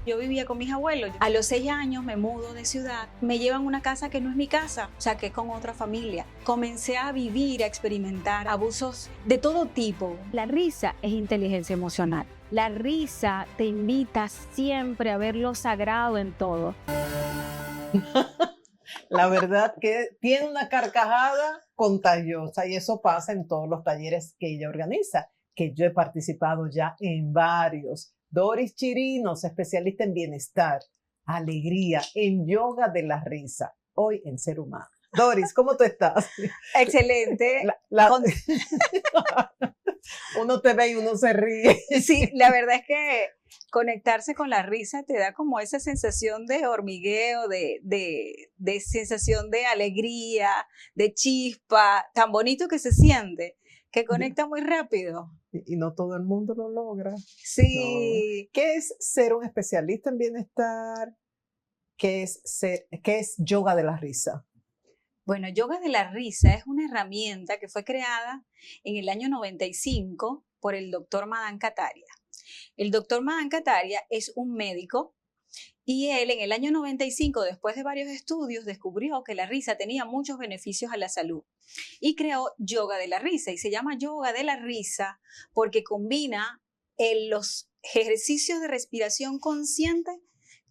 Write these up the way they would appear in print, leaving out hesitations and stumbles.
Yo vivía con mis abuelos. A los 6 años me mudo de ciudad. Me llevan a una casa que no es mi casa, o sea, que es con otra familia. Comencé a vivir, a experimentar abusos de todo tipo. La risa es inteligencia emocional. La risa te invita siempre a ver lo sagrado en todo. La verdad que tiene una carcajada contagiosa y eso pasa en todos los talleres que ella organiza, que yo he participado ya en varios. Doris Chirinos, especialista en bienestar, alegría, en yoga de la risa, hoy en Ser Humano. Doris, ¿cómo tú estás? Excelente. Uno te ve y uno se ríe. Sí, la verdad es que conectarse con la risa te da como esa sensación de hormigueo, de sensación de alegría, de chispa, tan bonito que se siente, que conecta muy rápido. Y no todo el mundo lo logra. Sí. No. ¿Qué es ser un especialista en bienestar? ¿Qué es yoga de la risa? Bueno, yoga de la risa es una herramienta que fue creada en el año 95 por el doctor Madan Kataria. El doctor Madan Kataria es un médico y él en el año 95, después de varios estudios, descubrió que la risa tenía muchos beneficios a la salud y creó yoga de la risa. Y se llama yoga de la risa porque combina los ejercicios de respiración consciente,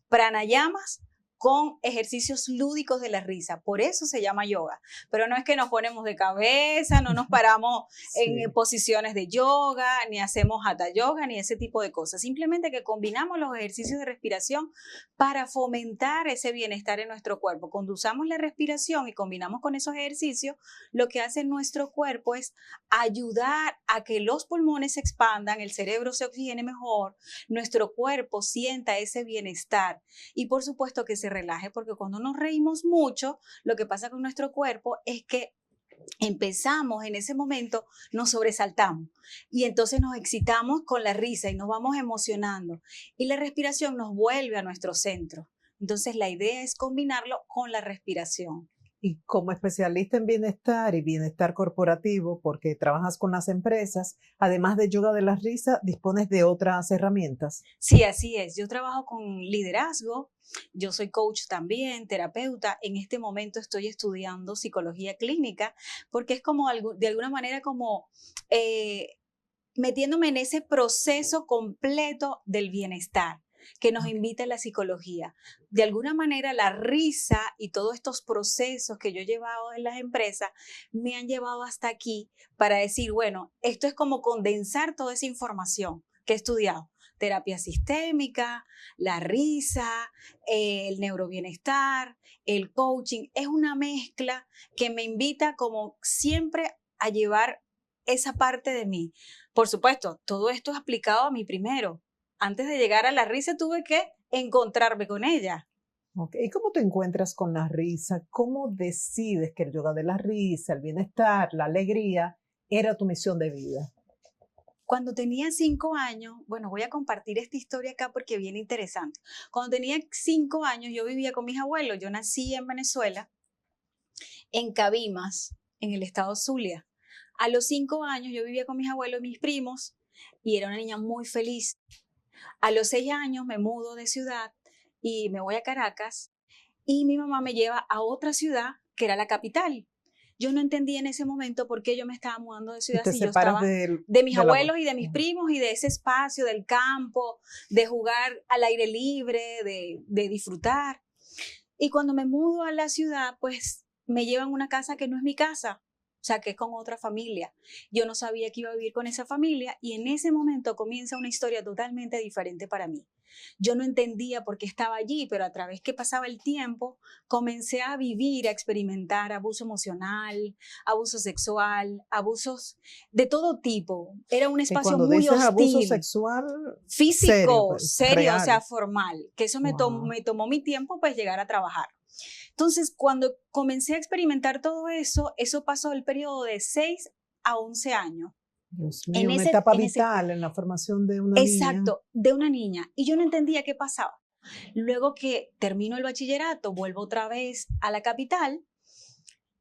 pranayamas, con ejercicios lúdicos de la risa. Por eso se llama yoga. Pero no es que nos ponemos de cabeza, no nos paramos en posiciones de yoga, ni hacemos hatha yoga, ni ese tipo de cosas. Simplemente que combinamos los ejercicios de respiración para fomentar ese bienestar en nuestro cuerpo. Cuando usamos la respiración y combinamos con esos ejercicios, lo que hace nuestro cuerpo es ayudar a que los pulmones se expandan, el cerebro se oxigene mejor, nuestro cuerpo sienta ese bienestar y por supuesto que se relaje, porque cuando nos reímos mucho, lo que pasa con nuestro cuerpo es que empezamos en ese momento, nos sobresaltamos y entonces nos excitamos con la risa y nos vamos emocionando y la respiración nos vuelve a nuestro centro. Entonces la idea es combinarlo con la respiración. Y como especialista en bienestar y bienestar corporativo, porque trabajas con las empresas, además de yoga de la risa, dispones de otras herramientas. Sí, así es. Yo trabajo con liderazgo, yo soy coach también, terapeuta. En este momento estoy estudiando psicología clínica porque es como de alguna manera como metiéndome en ese proceso completo del bienestar que nos invita a la psicología. De alguna manera la risa y todos estos procesos que yo he llevado en las empresas me han llevado hasta aquí para decir, bueno, esto es como condensar toda esa información que he estudiado. Terapia sistémica, la risa, el neurobienestar, el coaching. Es una mezcla que me invita como siempre a llevar esa parte de mí. Por supuesto, todo esto es aplicado a mí primero. Antes de llegar a la risa tuve que encontrarme con ella. Okay. ¿Y cómo te encuentras con la risa? ¿Cómo decides que el yoga de la risa, el bienestar, la alegría era tu misión de vida? Cuando tenía 5 años, bueno, voy a compartir esta historia acá porque es bien interesante. Cuando tenía 5 años yo vivía con mis abuelos. Yo nací en Venezuela, en Cabimas, en el estado Zulia. A los 5 años yo vivía con mis abuelos y mis primos y era una niña muy feliz. A los 6 años me mudo de ciudad y me voy a Caracas y mi mamá me lleva a otra ciudad que era la capital. Yo no entendía en ese momento por qué yo me estaba mudando de ciudad si yo estaba de mis abuelos y de mis primos y de ese espacio del campo, de jugar al aire libre, de disfrutar. Y cuando me mudo a la ciudad, pues me llevan a una casa que no es mi casa. O sea, que es con otra familia. Yo no sabía que iba a vivir con esa familia y en ese momento comienza una historia totalmente diferente para mí. Yo no entendía por qué estaba allí, pero a través que pasaba el tiempo, comencé a vivir, a experimentar abuso emocional, abuso sexual, abusos de todo tipo. Era un espacio muy hostil. Abuso sexual físico, serio, real. O sea, formal. Que eso me tomó mi tiempo, pues, llegar a trabajar. Entonces, cuando comencé a experimentar todo eso, eso pasó el periodo de 6 a 11 años. Dios mío, una etapa vital en la formación de una niña. Exacto, de una niña. Y yo no entendía qué pasaba. Luego que termino el bachillerato, vuelvo otra vez a la capital,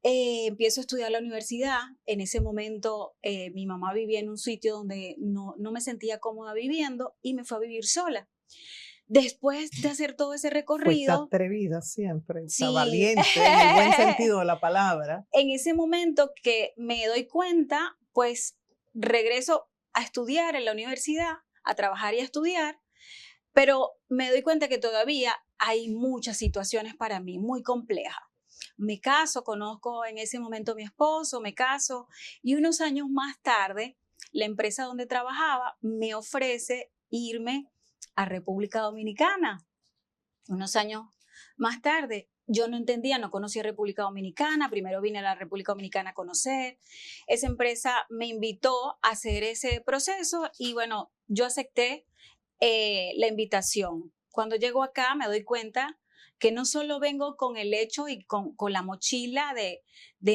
empiezo a estudiar la universidad. En ese momento mi mamá vivía en un sitio donde no me sentía cómoda viviendo y me fue a vivir sola. Después de hacer todo ese Fuiste recorrido, atrevida siempre, sí, valiente, en el buen sentido de la palabra. en ese momento que me doy cuenta, pues regreso a estudiar en la universidad, a trabajar y a estudiar, pero me doy cuenta que todavía hay muchas situaciones para mí muy complejas. Me caso, conozco en ese momento a mi esposo, me caso y unos años más tarde, la empresa donde trabajaba me ofrece irme a República Dominicana. Unos años más tarde, yo no entendía, no conocía República Dominicana, primero vine a la República Dominicana a conocer. Esa empresa me invitó a hacer ese proceso y bueno, yo acepté la invitación. Cuando llego acá me doy cuenta que no solo vengo con el hecho y con la mochila de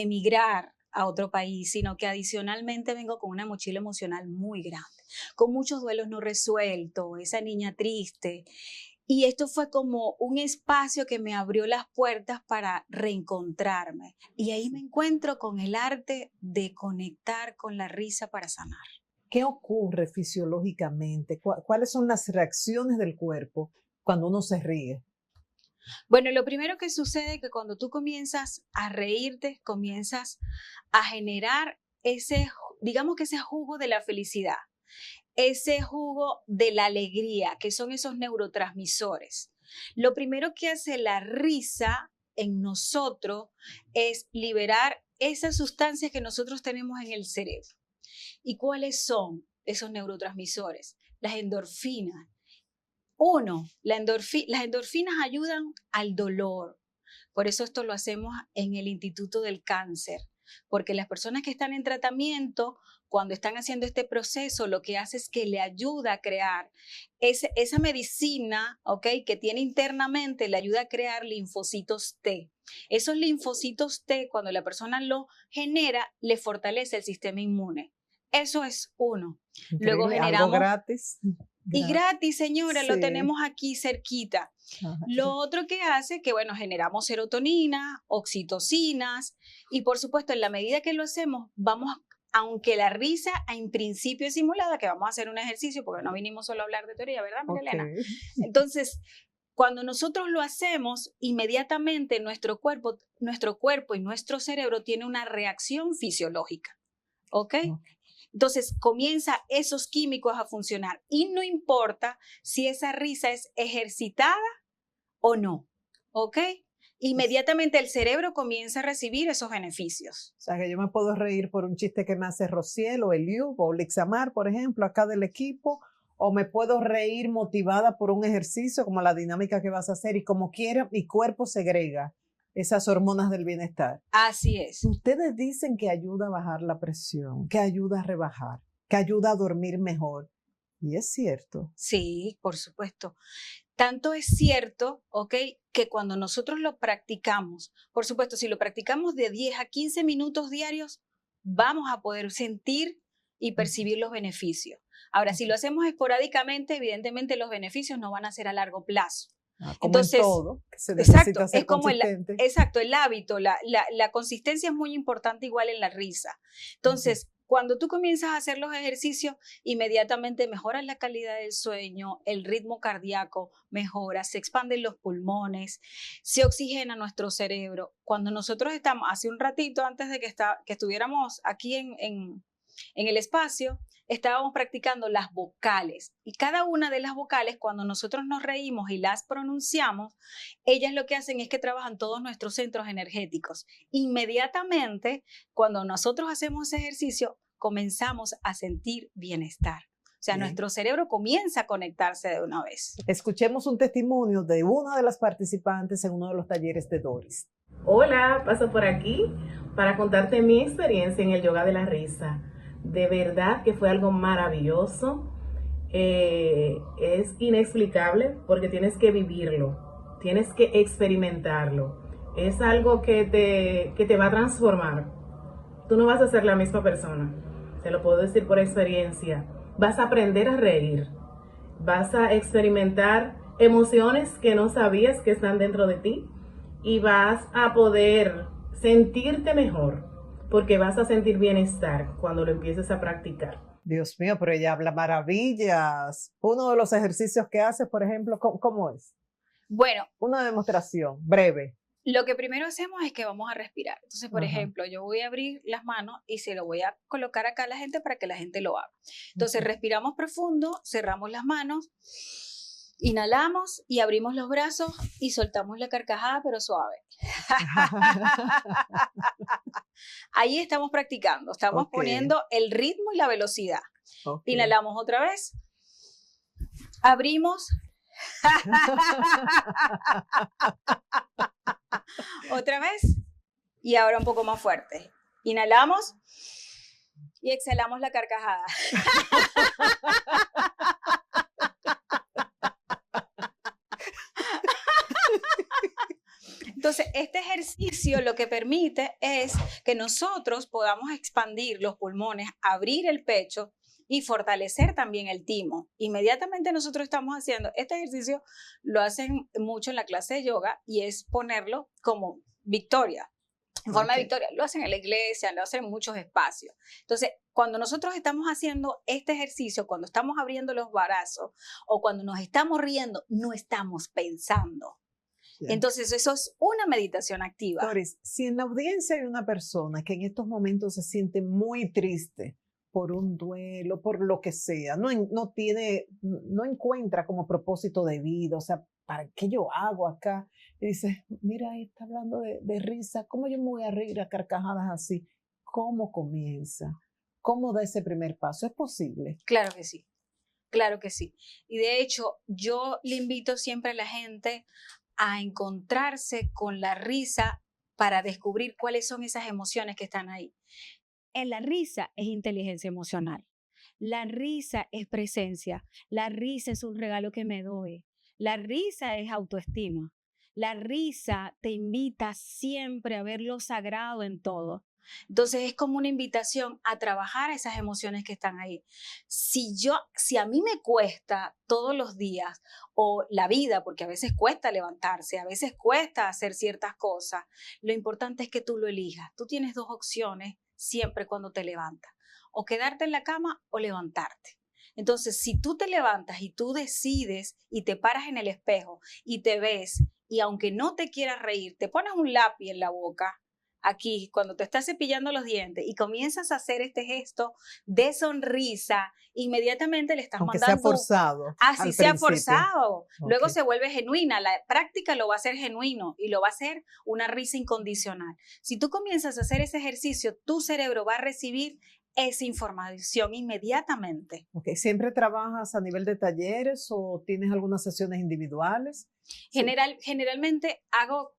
emigrar a otro país, sino que adicionalmente vengo con una mochila emocional muy grande, con muchos duelos no resueltos, esa niña triste. Y esto fue como un espacio que me abrió las puertas para reencontrarme. Y ahí me encuentro con el arte de conectar con la risa para sanar. ¿Qué ocurre fisiológicamente? ¿Cuáles son las reacciones del cuerpo cuando uno se ríe? Bueno, lo primero que sucede es que cuando tú comienzas a reírte, comienzas a generar ese, digamos que ese jugo de la felicidad, ese jugo de la alegría, que son esos neurotransmisores. Lo primero que hace la risa en nosotros es liberar esas sustancias que nosotros tenemos en el cerebro. ¿Y cuáles son esos neurotransmisores? Las endorfinas. Uno, las endorfinas ayudan al dolor. Por eso esto lo hacemos en el Instituto del Cáncer, porque las personas que están en tratamiento, cuando están haciendo este proceso, lo que hace es que le ayuda a crear esa medicina, ¿ok?, que tiene internamente, le ayuda a crear linfocitos T. Esos linfocitos T, cuando la persona lo genera, le fortalece el sistema inmune. Eso es uno. Increíble. Luego generamos... ¿Algo gratis? Y gratis, señora, Sí. lo tenemos aquí cerquita. Ajá. Lo otro que hace que, bueno, generamos serotonina, oxitocinas y, por supuesto, en la medida que lo hacemos, aunque la risa en principio es simulada, que vamos a hacer un ejercicio porque no vinimos solo a hablar de teoría, ¿verdad, María Elena? Entonces, cuando nosotros lo hacemos, inmediatamente nuestro cuerpo y nuestro cerebro tiene una reacción fisiológica, ¿ok? Entonces comienza esos químicos a funcionar y no importa si esa risa es ejercitada o no, ¿ok? Inmediatamente el cerebro comienza a recibir esos beneficios. O sea, que yo me puedo reír por un chiste que me hace Rociel o Eliu o Lixamar, por ejemplo, acá del equipo, o me puedo reír motivada por un ejercicio como la dinámica que vas a hacer y como quiera, mi cuerpo segrega esas hormonas del bienestar. Así es. Ustedes dicen que ayuda a bajar la presión, que ayuda a rebajar, que ayuda a dormir mejor. Y es cierto. Sí, por supuesto. Tanto es cierto, ¿ok?, que cuando nosotros lo practicamos, por supuesto, si lo practicamos de 10 a 15 minutos diarios, vamos a poder sentir y percibir los beneficios. Ahora, si lo hacemos esporádicamente, evidentemente los beneficios no van a ser a largo plazo. Como entonces, en todo, que se necesita exacto, ser es como consistente. el hábito, la consistencia es muy importante igual en la risa. Entonces, cuando tú comienzas a hacer los ejercicios, inmediatamente mejoras la calidad del sueño, el ritmo cardíaco mejora, se expanden los pulmones, se oxigena nuestro cerebro. Cuando nosotros estamos, hace un ratito antes de que estuviéramos aquí en el espacio, estábamos practicando las vocales y cada una de las vocales, cuando nosotros nos reímos y las pronunciamos, ellas lo que hacen es que trabajan todos nuestros centros energéticos. Inmediatamente, cuando nosotros hacemos ese ejercicio, comenzamos a sentir bienestar. O sea, nuestro cerebro comienza a conectarse de una vez. Escuchemos un testimonio de una de las participantes en uno de los talleres de Doris. Hola, paso por aquí para contarte mi experiencia en el yoga de la risa. De verdad que fue algo maravilloso, es inexplicable porque tienes que vivirlo, tienes que experimentarlo, es algo que te va a transformar. Tú no vas a ser la misma persona, te lo puedo decir por experiencia. Vas a aprender a reír, vas a experimentar emociones que no sabías que están dentro de ti y vas a poder sentirte mejor. Porque vas a sentir bienestar cuando lo empieces a practicar. Dios mío, pero ella habla maravillas. Uno de los ejercicios que hace, por ejemplo, ¿cómo es? Bueno, Una demostración breve. lo que primero hacemos es que vamos a respirar. Entonces, por Ajá. ejemplo, yo voy a abrir las manos y se lo voy a colocar acá a la gente para que la gente lo haga. Entonces, respiramos profundo, cerramos las manos, inhalamos y abrimos los brazos y soltamos la carcajada, pero suave. Ahí estamos practicando, estamos poniendo el ritmo y la velocidad. Inhalamos otra vez, abrimos. Otra vez y ahora un poco más fuerte. Inhalamos y exhalamos la carcajada. Entonces, este ejercicio lo que permite es que nosotros podamos expandir los pulmones, abrir el pecho y fortalecer también el timo. Inmediatamente nosotros estamos haciendo este ejercicio, lo hacen mucho en la clase de yoga y es ponerlo como victoria, en forma de victoria. Lo hacen en la iglesia, lo hacen en muchos espacios. Entonces, cuando nosotros estamos haciendo este ejercicio, cuando estamos abriendo los brazos o cuando nos estamos riendo, no estamos pensando. Entonces, eso es una meditación activa. Doris, si en la audiencia hay una persona que en estos momentos se siente muy triste por un duelo, por lo que sea, no encuentra como propósito de vida, o sea, ¿para qué yo hago acá? Y dice, mira, ahí está hablando de risa, ¿cómo yo me voy a reír a carcajadas así? ¿Cómo comienza? ¿Cómo da ese primer paso? ¿Es posible? Claro que sí, claro que sí. Y de hecho, yo le invito siempre a la gente a encontrarse con la risa para descubrir cuáles son esas emociones que están ahí. En la risa es inteligencia emocional. La risa es presencia. La risa es un regalo que me doy. La risa es autoestima. La risa te invita siempre a ver lo sagrado en todo. Entonces es como una invitación a trabajar esas emociones que están ahí. Si a mí me cuesta todos los días o la vida, porque a veces cuesta levantarse, a veces cuesta hacer ciertas cosas, lo importante es que tú lo elijas. Tú tienes dos opciones siempre cuando te levantas, o quedarte en la cama o levantarte. Entonces, si tú te levantas y tú decides y te paras en el espejo y te ves y aunque no te quieras reír, te pones un lápiz en la boca, aquí, cuando te estás cepillando los dientes y comienzas a hacer este gesto de sonrisa, inmediatamente le estás Aunque mandando... sea forzado. Así sea forzado. Luego Ok. se vuelve genuina. La práctica lo va a hacer genuino y lo va a hacer una risa incondicional. Si tú comienzas a hacer ese ejercicio, tu cerebro va a recibir esa información inmediatamente. Okay. ¿Siempre trabajas a nivel de talleres o tienes algunas sesiones individuales? Generalmente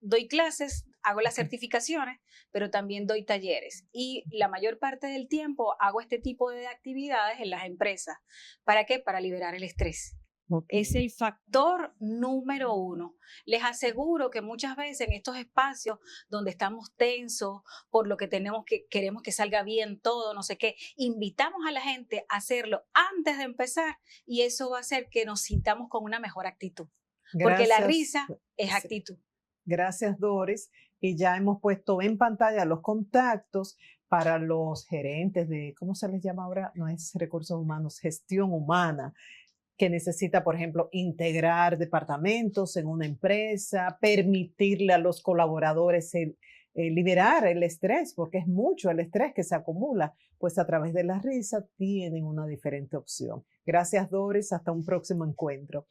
doy clases, hago las certificaciones, pero también doy talleres. Y la mayor parte del tiempo hago este tipo de actividades en las empresas. ¿Para qué? Para liberar el estrés. Okay. Es el factor número uno. Les aseguro que muchas veces en estos espacios donde estamos tensos por lo que queremos que salga bien todo, no sé qué, invitamos a la gente a hacerlo antes de empezar y eso va a hacer que nos sintamos con una mejor actitud. Porque la risa es actitud. Gracias, Doris. Y ya hemos puesto en pantalla los contactos para los gerentes de, ¿cómo se les llama ahora? No es recursos humanos, gestión humana, que necesita, por ejemplo, integrar departamentos en una empresa, permitirle a los colaboradores liberar el estrés, porque es mucho el estrés que se acumula, pues a través de la risa tienen una diferente opción. Gracias, Doris. Hasta un próximo encuentro.